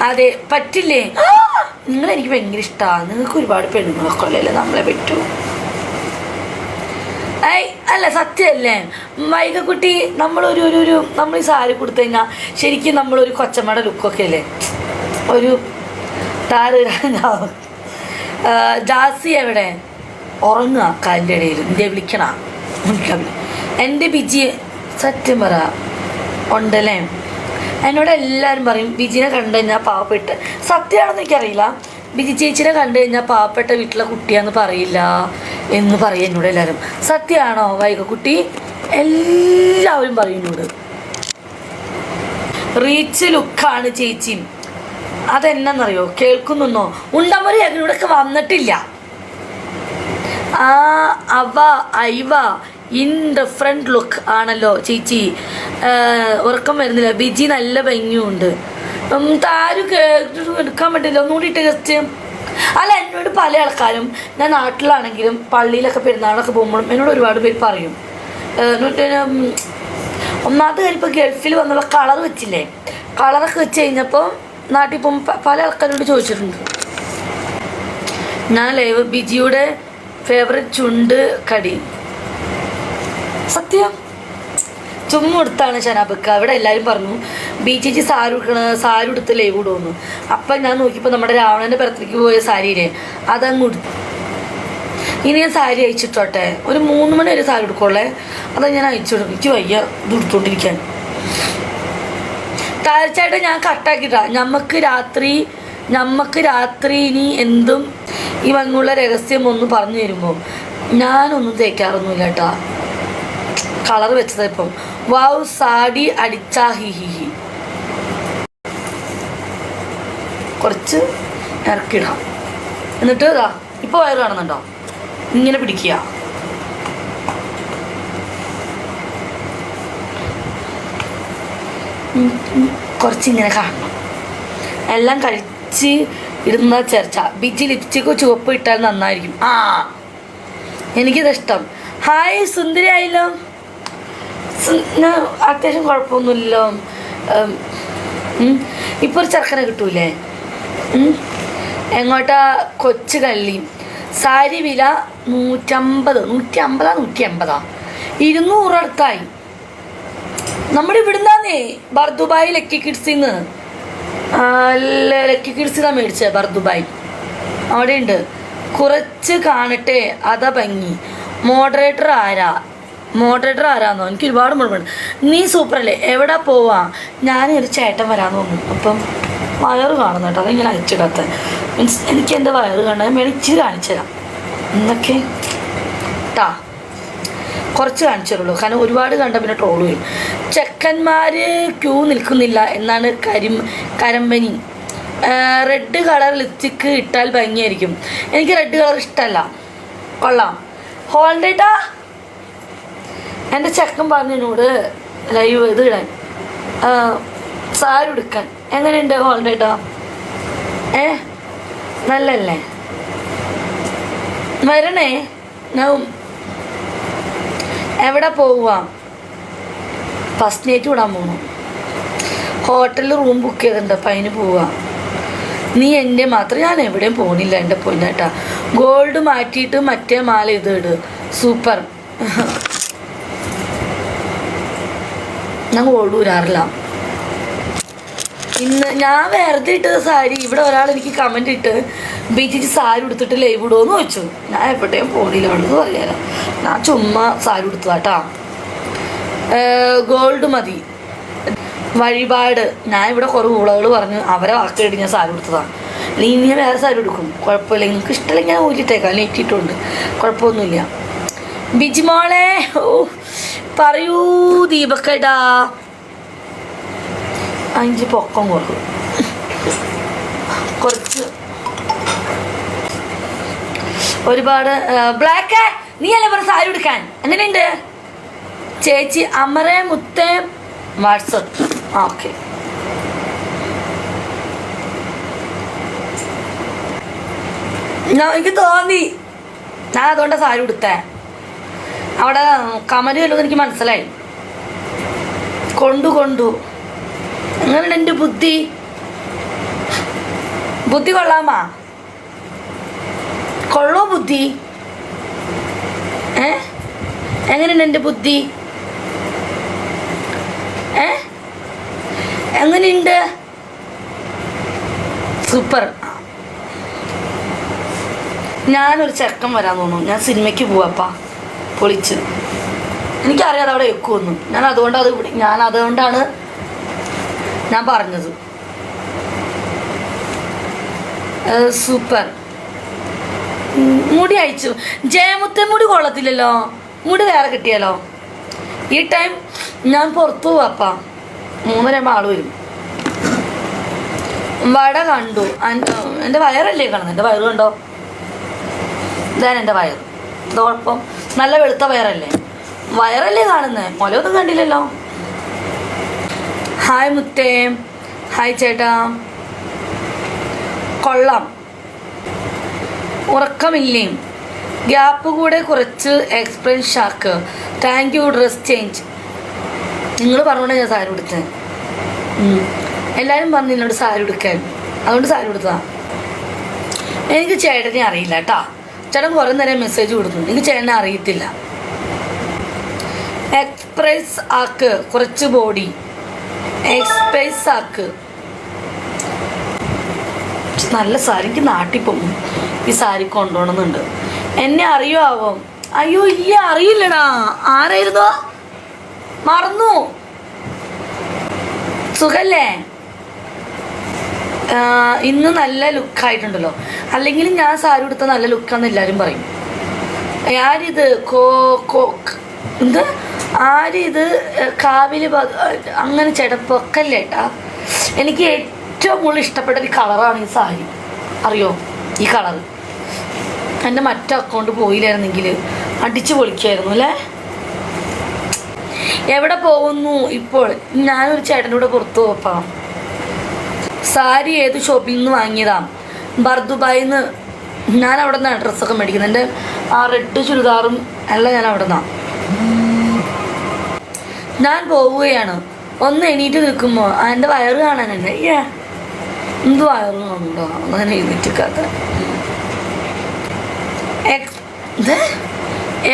അതെ പറ്റില്ലേ? നിങ്ങളെനിക്ക് ഭയങ്കര ഇഷ്ടമാണ്. നിങ്ങൾക്ക് ഒരുപാട് പെണ്ണുങ്ങളൊക്കെ ഉള്ളല്ലേ നമ്മളെ പറ്റൂ. അല്ല സത്യമല്ലേ വൈകക്കുട്ടി? നമ്മൾ ഈ സാരി കൊടുത്തു കഴിഞ്ഞാൽ ശരിക്കും നമ്മളൊരു കൊച്ചമ്മയുടെ ലുക്കൊക്കെ അല്ലേ? ഒരു താരണ്ടാവും. ജാസി എവിടെ? ഉറങ്ങുക കാലിൻ്റെ ഇടയിൽ. ഇന്ത്യ വിളിക്കണ എൻ്റെ ബിജി. സത്യം പറ ഉണ്ടല്ലേ? എന്നോട് എല്ലാവരും പറയും ബിജിനെ കണ്ടു കഴിഞ്ഞാൽ പാവപ്പെട്ട്. സത്യമാണെന്ന് എനിക്കറിയില്ല. ബിജി ചേച്ചിനെ കണ്ടു കഴിഞ്ഞാൽ പാവപ്പെട്ട വീട്ടിലെ കുട്ടിയാന്ന് പറയില്ല എന്ന് പറയും എന്നോട് എല്ലാവരും. സത്യമാണോ വൈകക്കുട്ടി? എല്ലാവരും പറയും എന്നോട്. റീച്ച് ലുക്കാണ് ചേച്ചി. അതെന്നറിയോ? കേൾക്കുന്നുണ്ടോ? ഉണ്ടമൊരു ഇവിടെയൊക്കെ വന്നിട്ടില്ല. ഐവ ഇൻ ഡിഫറെൻറ്റ് ലുക്ക് ആണല്ലോ ചേച്ചി. ഉറക്കം വരുന്നില്ല. ബിജി നല്ല ഭംഗിയുണ്ട്. താരും എടുക്കാൻ പറ്റില്ല. ഒന്നുകൂടി ഇട്ട് ജസ്റ്റ്. അല്ല എന്നോട് പല ആൾക്കാരും ഞാൻ നാട്ടിലാണെങ്കിലും പള്ളിയിലൊക്കെ പെരുന്നാളൊക്കെ പോകുമ്പോഴും എന്നോട് ഒരുപാട് പേര് പറയും. ഒന്നാമത്തെ കാര്യം ഇപ്പോൾ ഗൾഫിൽ വന്നുള്ള കളർ വെച്ചില്ലേ, കളറൊക്കെ വെച്ച് കഴിഞ്ഞപ്പോൾ നാട്ടിൽ പോകുമ്പോൾ പല ആൾക്കാരോട് ചോദിച്ചിട്ടുണ്ട്. ഞാൻ ലൈവ് ബിജിയുടെ ഫേവറേറ്റ് ചുണ്ട് കടി. സത്യം ചുമ്മാ കൊടുത്താണ് ഷനാബക്ക. അവിടെ എല്ലാവരും പറഞ്ഞു ബീച്ചിച്ച് സാരി ഉടുത്ത് ലൈവ് ഇടുമെന്ന്. അപ്പം ഞാൻ നോക്കിയപ്പോൾ നമ്മുടെ രാവണൻ്റെ ബർത്ത്ഡേക്ക് പോയ സാരിയില്ലേ അതങ്ങ് ഉടുത്തു. ഇനി ഞാൻ സാരി അയച്ചിട്ടോട്ടെ. ഒരു 3 മണി വരെ സാരി എടുക്കുള്ളേ. അതാ ഞാൻ അയച്ചിടും. എനിക്ക് വയ്യ ഇത് ഉടുത്തോണ്ടിരിക്കാൻ. തീർച്ചയായിട്ടും ഞാൻ കട്ടാക്കിട്ടാ. ഞമ്മക്ക് രാത്രി ഇനി എന്തും ഈ ഭംഗിയുള്ള രഹസ്യം ഒന്ന് പറഞ്ഞു തരുമ്പോൾ ഞാനൊന്നും തേക്കാറൊന്നുമില്ല കേട്ടാ. കളർ വെച്ചത് ഇപ്പം വാവ് സാടി അടിച്ചാ ഹിഹി. കുറച്ച് ഇറക്കിടാം. എന്നിട്ട് ഇതാ ഇപ്പോൾ വയറ് കാണുന്നുണ്ടോ? ഇങ്ങനെ പിടിക്കുക. കുറച്ചിങ്ങനെ കാണണം. എല്ലാം കഴിച്ച് ഇടുന്ന ചേർച്ച. ബിജി ലിപ്സ്റ്റിക്ക് ചുവപ്പ് ഇട്ടാൽ നന്നായിരിക്കും. എനിക്കിതിഷ്ടം. ഹായ് സുന്ദരി ആയില്ലോ. ഞാൻ അത്യാവശ്യം കുഴപ്പമൊന്നുമില്ലല്ലോ. ഇപ്പോൾ ഒരു ചെറുക്കനെ കിട്ടൂലേ? എങ്ങോട്ടാ? കൊച്ചു കള്ളി. സാരി വില 150, 180, 200 അടുത്തായി. നമ്മുടെ ഇവിടുന്നാന്നേ ബർദുബായ് ലക്കി കിഡ്സിന്ന്. ലക്കി കിഡ്സിനാ മേടിച്ചത് ബർദുബായ്. അവിടെ ഉണ്ട്. കുറച്ച് കാണട്ടെ അതാ ഭംഗി. മോഡറേറ്റർ ആരാന്നോ? എനിക്ക് ഒരുപാട് മുഴുവൻ. നീ സൂപ്പറല്ലേ? എവിടെ പോവാ? ഞാനൊരു ചേട്ടൻ വരാമെന്ന് തോന്നുന്നു. അപ്പം വയറ് കാണുന്നു കേട്ടോ. അതിങ്ങനെ അയച്ചിടാത്ത മീൻസ് എനിക്ക് എൻ്റെ വയറ് കാണാൻ വേണം. ഇച്ചിരി കാണിച്ചു തരാം എന്നൊക്കെ ട്ടാ. കുറച്ച് കാണിച്ചു തരുള്ളൂ. കാരണം ഒരുപാട് കണ്ട പിന്നെ ട്രോള് വരും. ചെക്കന്മാർ ക്യൂ നിൽക്കുന്നില്ല എന്നാണ് കരമ്പനി. റെഡ് കളർ ലിപ്സ്റ്റിക്ക് ഇട്ടാൽ ഭംഗിയായിരിക്കും. എനിക്ക് റെഡ് കളർ ഇഷ്ടമല്ല. കൊള്ളാം. ഹോൾഡേട്ടാ എൻ്റെ ചെക്കൻ പറഞ്ഞതിനോട് ലൈവ് ഇത് ഇടാൻ സാരി ഉടുക്കാൻ. എങ്ങനെയുണ്ട് ഹോൾഡേട്ടാ? നല്ലല്ലേ? വരണേ. ഞാൻ എവിടെ പോവുക? ഫസ്റ്റ് നൈറ്റ് വിടാൻ പോകണം. ഹോട്ടലിൽ റൂം ബുക്ക് ചെയ്തിട്ടുണ്ട്. അപ്പം അതിന് പോവുക. നീ എൻ്റെ മാത്രം. ഞാൻ എവിടെയും പോകുന്നില്ല എൻ്റെ പൊന്നേട്ടാ. ഗോൾഡ് മാറ്റിയിട്ട് മറ്റേ മാല ഇത് ഇട്. സൂപ്പർ. ഞാൻ ഗോൾഡ് ഊരാറില്ല. ഇന്ന് ഞാൻ വെറുതെ ഇട്ടത് സാരി. ഇവിടെ ഒരാൾ എനിക്ക് കമൻറ്റ് ഇട്ട് ബീച്ചിച്ച് സാരി ഉടുത്തിട്ട് ലൈവ് ഇടുമെന്ന് ചോദിച്ചു. ഞാൻ എവിടെയും പോണില്ല ഉള്ളത് പറയാലോ. ഞാൻ ചുമ്മാ സാരി ഉടുത്തതാട്ടാ. ഗോൾഡ് മതി വഴിപാട്. ഞാൻ ഇവിടെ കുറേ ഊളകൾ പറഞ്ഞ് അവരെ വാക്കേണ്ടി ഞാൻ സാരി ഉടുത്തതാണ്. അല്ലെങ്കിൽ ഇനി ഞാൻ വേറെ സാരി ഉടുക്കും. കുഴപ്പമില്ല. നിങ്ങൾക്ക് ഇഷ്ടമല്ലെങ്കിൽ ഞാൻ ഊരിട്ടേക്കാം. നെറ്റിട്ടുണ്ട്. കുഴപ്പമൊന്നുമില്ല. ബിജിമോളെ പറയൂ ദീപക്കടാ. 5 പൊക്കം കൊടുക്കും. കുറച്ച് ഒരുപാട് ബ്ലാക്ക്. നീ അല്ലേ പറഞ്ഞ സാരി എടുക്കാൻ? എങ്ങനെയുണ്ട് ചേച്ചി? അമരേ മുത്തേ വാട്സപ്പ്. ഓക്കെ. എനിക്ക് തോന്നി ഞാൻ അതുകൊണ്ടാണ് സാരി ഉടുത്തേ. അവിടെ കമന്റ് ചെല്ലുമെന്ന് എനിക്ക് മനസ്സിലായി. കൊണ്ടു എങ്ങനെയുണ്ട് എൻ്റെ ബുദ്ധി? ബുദ്ധി കൊള്ളാമാ? കൊള്ളോ ബുദ്ധി? എങ്ങനെയുണ്ട് എൻ്റെ ബുദ്ധി? എങ്ങനെയുണ്ട്? സൂപ്പർ. ഞാനൊരു ചെക്കൻ വരാൻ തോന്നുന്നു. ഞാൻ സിനിമയ്ക്ക് പോവാപ്പാ, പൊളിച്ച്. എനിക്കറിയാതെ അവിടെ വെക്കുമെന്നു. അതുകൊണ്ടാണ് ഞാൻ പറഞ്ഞത്. സൂപ്പർ. മുടി അയച്ചു. ജയമുത്തെ മുടി കൊള്ളത്തില്ലല്ലോ. മുടി വേറെ കിട്ടിയാലോ? ഈ ടൈം ഞാൻ പുറത്തു പോവാപ്പാ. 3:30 ആള് വരും. വട കണ്ടു. എൻ്റെ വയറല്ലേ കാണുന്നത്? എൻ്റെ വയറ് കണ്ടോ? ഇതാണ് എൻ്റെ വയറ്. ഇത് കുഴപ്പം. നല്ല വെളുത്ത വയറല്ലേ കാണുന്നത്? മുലയൊന്നും കണ്ടില്ലല്ലോ. ഹായ് മുത്തേ. ഹായ് ചേട്ടാ. കൊള്ളാം. ഉറക്കമില്ലേ? ഗ്യാപ്പ് കൂടെ കുറച്ച് experience shack. Thank you. Dress change നിങ്ങൾ പറഞ്ഞുകൊണ്ടാണ് ഞാൻ സാരി ഉടുത്തത്. എല്ലാവരും പറഞ്ഞു എന്നോട് സാരി ഉടുക്കാൻ, അതുകൊണ്ട് സാരി ഉടുത്തതാണ്. എനിക്ക് ചേട്ടനെ അറിയില്ല കേട്ടോ. ചേട്ടൻ കുറേ നേരം മെസ്സേജ് കൊടുത്തു. എനിക്ക് ചേട്ടനെ അറിയത്തില്ല. എക്സ്പ്രസ് ആക്ക് കുറച്ച് ബോഡി. എക്സ്പ്രസ് ആക്ക്. നല്ല സാരി. എനിക്ക് നാട്ടിൽ പോകും ഈ സാരി കൊണ്ടുപോകണമെന്നുണ്ട്. എന്നെ അറിയുമോ? അയ്യോ ഇല്ല, അറിയില്ലടാ. ആരായിരുന്നോ? മറന്നു. സുഖല്ലേ? ഇന്ന് നല്ല ലുക്കായിട്ടുണ്ടല്ലോ. അല്ലെങ്കിൽ ഞാൻ സാരി ഉടുത്ത നല്ല ലുക്കാന്ന് എല്ലാവരും പറയും. ആരിത്? എന്ത് ആരിത്? കാവില് അങ്ങനെ ചെടപ്പൊക്കല്ലേ ഏട്ടാ. എനിക്ക് ഏറ്റവും കൂടുതൽ ഇഷ്ടപ്പെട്ട ഒരു കളറാണ് ഈ സാരി. അറിയോ ഈ കളറ്? എൻ്റെ മറ്റേ അക്കൗണ്ട് പോയില്ലായിരുന്നെങ്കിൽ അടിച്ചു പൊളിക്കായിരുന്നു അല്ലേ. എവിടെ പോകുന്നു ഇപ്പോൾ? ഞാനൊരു ചേട്ടൻ്റെ കൂടെ പുറത്തു പോപ്പാം. സാരി ഏത് ഷോപ്പിൽ നിന്ന് വാങ്ങിയതാ? ബർദുബായിന്ന്. ഞാൻ അവിടെ നിന്നാണ് ഡ്രസ്സൊക്കെ മേടിക്കുന്നത്. എൻ്റെ ആ റെഡ് ചുരിദാറും എല്ലാം ഞാൻ അവിടെ നിന്നാണ്. ഞാൻ പോവുകയാണ്. ഒന്ന് എണീറ്റ് നിൽക്കുമ്പോൾ എൻ്റെ വയറ് കാണാൻ തന്നെ എന്ത് വയറ് കാണുന്നുണ്ടോ? അങ്ങനെ എഴുന്നേറ്റിക്കാത്ത.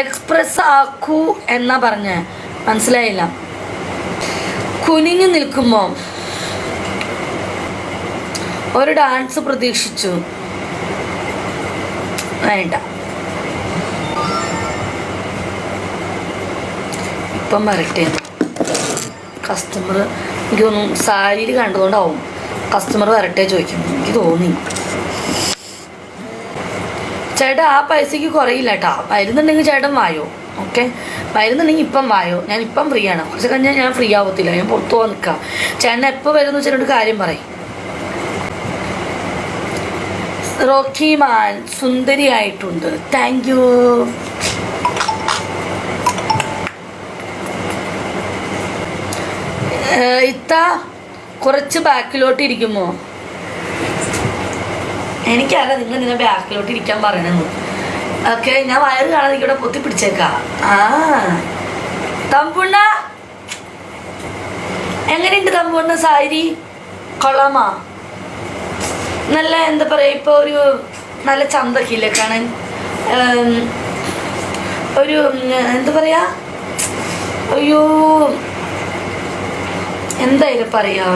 എക്സ്പ്രസ് ആക്കൂ എന്നാ പറഞ്ഞേ? മനസ്സിലായില്ല. കുനിഞ്ഞു നിൽക്കുമ്പോൾ ഒരു ഡാൻസ് പ്രതീക്ഷിച്ചു. വേണ്ട, ഇപ്പം വരട്ടെ. കസ്റ്റമർ എനിക്ക് തോന്നുന്നു സാരിയിൽ കണ്ടതുകൊണ്ടാവും കസ്റ്റമർ വരട്ടെ ചോദിക്കുന്നു. എനിക്ക് തോന്നി. ചേട്ടാ ആ പൈസക്ക് കുറയില്ല കേട്ടോ. വരുന്നുണ്ടെങ്കിൽ ചേട്ടൻ വായോ. ഓക്കെ, വരുന്നുണ്ടെങ്കിൽ ഇപ്പം വായോ. ഞാൻ ഇപ്പം ഫ്രീ ആണ്. കുറച്ച് കഴിഞ്ഞാൽ ഞാൻ ഫ്രീ ആവത്തില്ല. ഞാൻ പുറത്തു പോകാൻ നിൽക്കാം. ചേട്ടൻ എപ്പോൾ വരുമെന്ന് വെച്ചാൽ കാര്യം പറയും. റോക്കി മാൻ സുന്ദരിയായിട്ടുണ്ട്. Thank you. ഇത്ത കുറച്ച് ബാക്കിലോട്ട് ഇരിക്കുമോ? എനിക്കറിയാം നിങ്ങൾ നിന്നെ ബാക്കിലോട്ട് ഇരിക്കാൻ പറയണമെന്ന്. ഓക്കെ, ഞാൻ വയറ് കാണാതെ ഇവിടെ പൊത്തി പിടിച്ചേക്കാം. തമ്പുണ്ണ എങ്ങനെയുണ്ട്? തമ്പുണ്ണ സാരി കൊള്ളാമാ? നല്ല എന്താ പറയുക, ഇപ്പോൾ ഒരു നല്ല ചന്തക്കില്ലേ കാണാൻ? ഒരു എന്താ പറയുക, അയ്യോ എന്തായാലും പറയാ.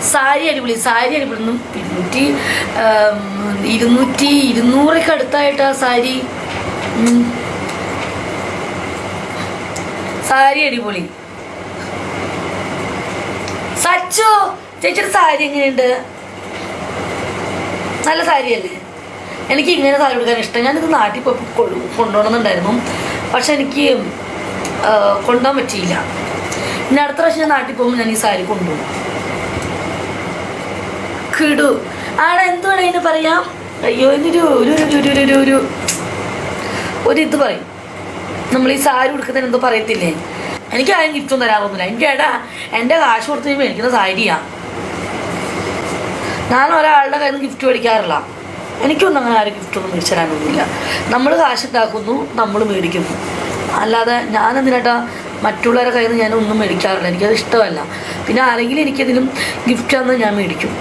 സാരി അടിപൊളി. സാരി അടിപൊളിന്നും 200 അടുത്തായിട്ടാ സാരി. സാരി അടിപൊളി. സച്ചു ചേച്ചിയുടെ സാരി എങ്ങനെയുണ്ട്? നല്ല സാരിയല്ലേ? എനിക്ക് ഇങ്ങനെ സാരി കൊടുക്കാൻ ഇഷ്ടം. ഞാനിത് നാട്ടിൽ പോയി കൊണ്ടുപോകണമെന്നുണ്ടായിരുന്നു. പക്ഷെ എനിക്ക് കൊണ്ടുപോകാൻ പറ്റിയില്ല. ഇനി അടുത്ത പ്രാവശ്യം ഞാൻ നാട്ടിൽ പോകുമ്പോൾ ഞാൻ ഈ സാരി കൊണ്ടുപോകും. കിടു ആടെ എന്തുവേണം അതിന് പറയാം? അയ്യോ ഇതിനൊരു ഒരു ഇത് പറയും. നമ്മൾ ഈ സാരി കൊടുക്കുന്നതിന് എന്തോ പറയത്തില്ലേ? എനിക്ക് ആരും ഗിഫ്റ്റൊന്നും തരാറൊന്നുമില്ല. എനിക്ക് എൻ്റെ കാശ് കൊടുത്ത് മേടിക്കുന്ന സാരിയാണ്. ഞാൻ ഒരാളുടെ കയ്യിൽ നിന്ന് ഗിഫ്റ്റ് മേടിക്കാറില്ല. എനിക്കൊന്നും അങ്ങനെ ആരും ഗിഫ്റ്റൊന്നും മേടിച്ചു തരാനൊന്നുമില്ല. നമ്മൾ കാശ് ഉണ്ടാക്കുന്നു, നമ്മൾ മേടിക്കുന്നു. അല്ലാതെ ഞാനെന്തിനാട്ടാ മറ്റുള്ളവരുടെ കയ്യിൽ നിന്ന് ഞാൻ ഒന്നും മേടിക്കാറില്ല, എനിക്കത് ഇഷ്ടമല്ല. പിന്നെ ആരെങ്കിലും എനിക്കതിലും ഗിഫ്റ്റ് തന്നാൽ ഞാൻ മേടിക്കും.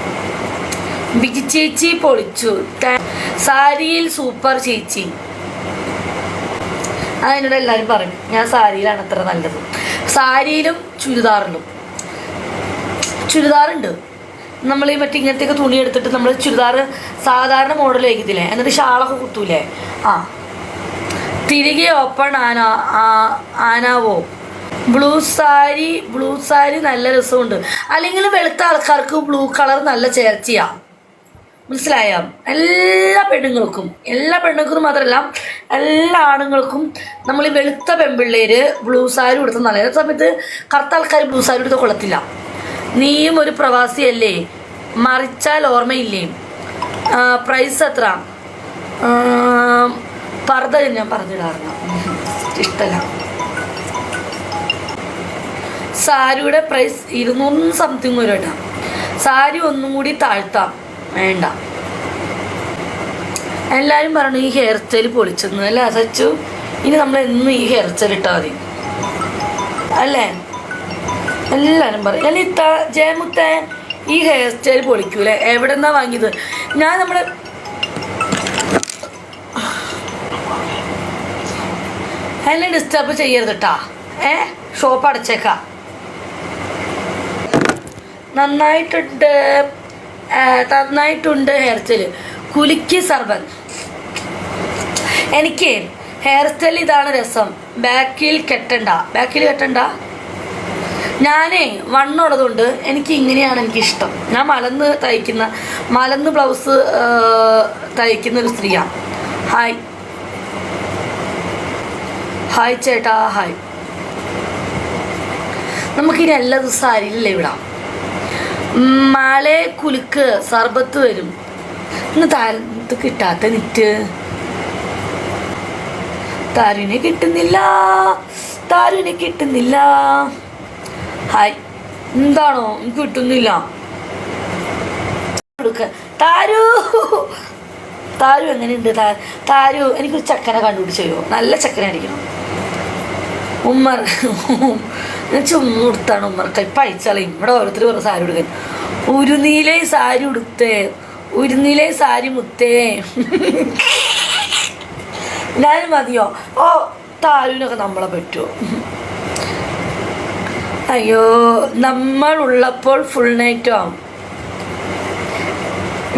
ബിജി ചേച്ചി പൊളിച്ചു, സാരിയിൽ സൂപ്പർ ചേച്ചി. അതിനോട് എല്ലാവരും പറയും ഞാൻ സാരിയിലാണ് അത്ര നല്ലത്. സാരിയിലും ചുരിദാറുണ്ട്. നമ്മൾ ഈ മറ്റേ ഇങ്ങനത്തെയൊക്കെ തുണി എടുത്തിട്ട് നമ്മൾ ചുരിദാർ സാധാരണ മോഡൽ വയ്ക്കത്തില്ലേ, എന്നിട്ട് ഷാളൊക്കെ കുത്തൂലേ, തിരികെ ഓപ്പൺ ആനാവോ. ബ്ലൂ സാരി നല്ല രസമുണ്ട്. അല്ലെങ്കിൽ വെളുത്ത ആൾക്കാർക്ക് ബ്ലൂ കളർ നല്ല ചേർച്ചയാണ്, മനസ്സിലായോ? എല്ലാ പെണ്ണുങ്ങൾക്കും മാത്രമല്ല എല്ലാ ആണുങ്ങൾക്കും നമ്മൾ ഈ വെളുത്ത പെൺപിള്ളേര് ബ്ലൂ സാരി കൊടുത്ത നല്ല. അതേ സമയത്ത് കറുത്ത ആൾക്കാർ ബ്ലൂ സാരി കൊടുത്ത കൊള്ളത്തില്ല. നീയും ഒരു പ്രവാസിയല്ലേ, മറിച്ചാൽ ഓർമ്മയില്ലേ? പ്രൈസ് എത്ര? പർദ്ദ ഞാൻ പറഞ്ഞിടാറുണ്ട്, ഇഷ്ടമല്ല. സാരിയുടെ പ്രൈസ് 200 സംതിങ് വരും കേട്ടോ. സാരി ഒന്നും കൂടി താഴ്ത്താം, വേണ്ട. എല്ലാവരും പറഞ്ഞു ഈ ഹെയർ സ്റ്റൈൽ പൊളിച്ചെന്ന് അല്ലേ സച്ചു? ഇനി നമ്മൾ എന്നും ഈ ഹെയർ സ്റ്റൈൽ ഇട്ടാൽ മതി അല്ലേ? എല്ലാവരും പറയും. അല്ല ജയമുത്തേ ഈ ഹെയർ സ്റ്റൈൽ പൊളിക്കൂലേ, എവിടെ നിന്നാണ് വാങ്ങിയത്? ഞാൻ നമ്മുടെ എന്നെ ഡിസ്റ്റർബ് ചെയ്യരുത് കേട്ടാ. ഷോപ്പ് അടച്ചേക്കാം. നന്നായിട്ടുണ്ട് ഹെയർ സ്റ്റൈൽ. കുലുക്കി സർബൻ. എനിക്ക് ഹെയർ സ്റ്റൈൽ ഇതാണ് രസം. ബാക്കിൽ കെട്ടണ്ട. ഞാനേ വണ്ണുള്ളതുകൊണ്ട് എനിക്ക് ഇങ്ങനെയാണ് എനിക്കിഷ്ടം. ഞാൻ മലന്ന് ബ്ലൗസ് തയ്ക്കുന്ന ഒരു സ്ത്രീയാണ്. ഹായ് ചേട്ടാ, ഹായ്. നമുക്കിനി എല്ലാ ദിവസവും അരിയിലല്ലേ വിടാം. മാളെ കുലുക്ക് സർബത്ത് വരും. ഇന്ന് താരത്ത് കിട്ടാത്ത നിറ്റ്. താരുവിനെ കിട്ടുന്നില്ല. ഹായ്. എന്താണോ എനിക്ക് കിട്ടുന്നില്ല? താരു എങ്ങനെയുണ്ട്? താരു എനിക്കൊരു ചക്കനെ കണ്ടുപിടിച്ച് തരുമോ? നല്ല ചക്കനെ അടിക്കണം. ഉമ്മർ ചുമ്മാ കൊടുത്താണ് ഉമ്മർക്ക്. ഇപ്പം അയച്ചാളയും ഇവിടെ ഓരോരുത്തർ പറഞ്ഞ സാരി ഉടുക്കാൻ. ഉരുനീലേ സാരി മുത്തേ. ഞാനും മതിയോ? താരുവിനൊക്കെ നമ്മളെ പറ്റുമോ? അയ്യോ, നമ്മളുള്ളപ്പോൾ ഫുൾ നൈറ്റ് ആവും.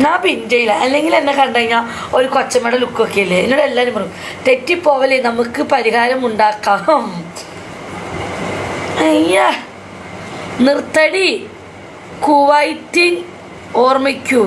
ഞാൻ പിഞ്ചയില്ല. അല്ലെങ്കിൽ എന്നെ കണ്ടു കഴിഞ്ഞാൽ ഒരു കൊച്ചമ്മയുടെ ലുക്കൊക്കെ അല്ലേ. എന്നോട് എല്ലാവരും പറയും തെറ്റിപ്പോവല്ലേ, നമുക്ക് പരിഹാരം ഉണ്ടാക്കാം. അയ്യാ നിർത്തടി. കുവൈറ്റിൻ ഓർമ്മിക്കൂ.